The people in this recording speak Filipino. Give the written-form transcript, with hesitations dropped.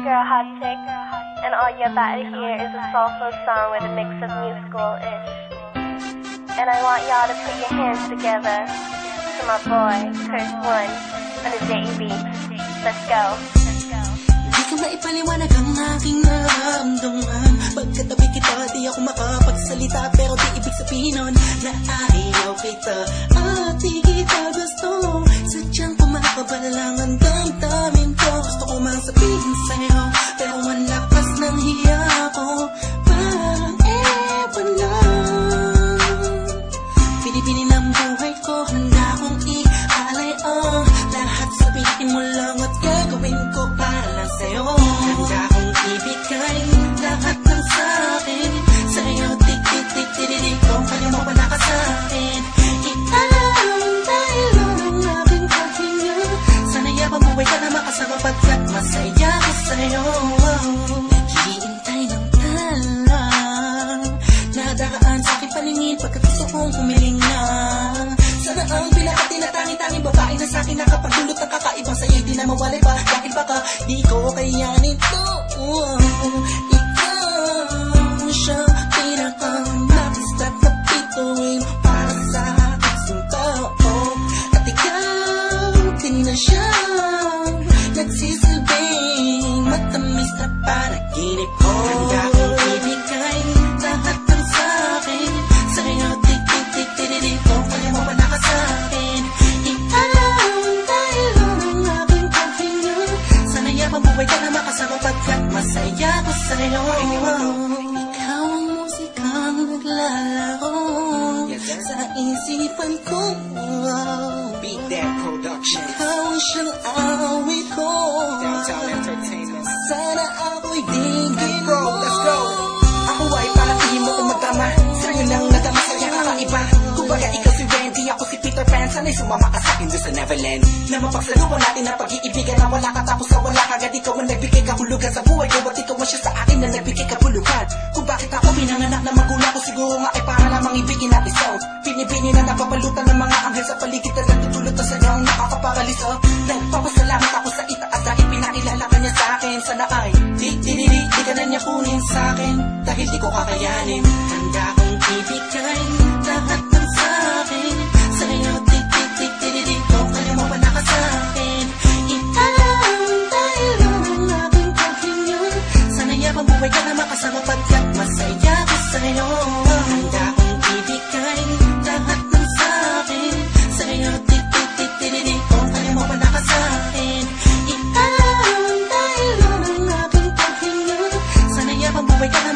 girl Hot Chick, and all you're about to hear is a soulful song with a mix of new school-ish. And I want y'all to put your hands together to my boy, Curse One, on the JE Beats. Let's go. Di ka maipaliwanag ang aking nararamdaman. Pagkatabi kita, di ako makapagsalita, pero di ibig sabihin nun na ayaw kita at di kita gusto. Sadyang kumakabalang ang damdamin ko. Gusto ko mang sabihin sa'yo, pero malakas ng hiya ko. Parang ewan lang. Pinipili ng buhay ko, handa kong ialay ang lahat. Sabihin mo lang at gagawin ko para lang sa'yo. Handa kong ibigay lahat ng sa'kin sa'yo. Tik-tik-tik-tik-tik, kung kanya mo wala ka sa'kin. Italang dahil ang aking paghinga. Sana yabang buhay ka na makasama pagkat masaya ko sa'yo. Naghihintay ng talang nadaraan sa aking paningin pagkat gusto kong humiling na. Sana ang pinakati na tanging-tanging babae na sa'kin nakapagdulot ng kakaibang sa'yo'y di na mawalay pa. Dahil baka di ko kayanin to. Ikaw siyang pinaka-nais at napituin para sa ating tao. At ikaw din na siyang nagsisilbing matamis na panaginip ko. Handa kong ibigay lahat ng sa'kin sa'yo. Tik-tik-tik-tik-tik, kung kaya mo wala ka sa'kin. Ikaw dahil ang aking paghinga. Sana yabang buhay ka na makasama pagkat masaya ko sa'yo. Ikaw ang musikang naglalaro sa isipan ko. Beat That Production. Ikaw ang siyang awit ko. Downtown Entertainment. Sana ako'y digin Bro, let's go. Ako ay parang ihim mo kung magtama. Sa'yo nang nadama sa'yo kakaiba. Kumbaga ikaw si Wendy, ako si Peter Pan. Sana'y sumama ka sa'kin doon sa Neverland. Na mapagsaluhan natin na pag-iibigan na wala ka tapos na wala kagad. Ikaw ang nagbigay kahulugan sa buhay ko. At ikaw ang siya sa akin na nagbigay kabuluhan. Kung bakit ako pinanganak na magulang ko, siguro nga ay para lamang ibigin natin so. Pinipini na napapalutan ng mga anghel sa paligid na nagtutulot na sa'yo ang nakakaparaliso. Nagpapasalamat ako sa itaas dahil pinakilala ka niya sa'kin. Sana ay di ka na niya kunin sa'kin dahil di ko kakayanin. Handa kong ibigay lahat ng sa'kin sa'yo. Tik-tik-tik-tik-tik, kung kaya mo wala ka sa'kin. Italang dahil ang aking paghinga. Sana yabang buhay ka na makasama pagkat masaya ko sa'yo. Handa kong ibigay lahat ng sa'kin sa'yo. Tik-tik-tik-tik-tik, kung kaya mo wala ka sa'kin. Italang dahil ang aking paghinga. Sana yabang buhay ka na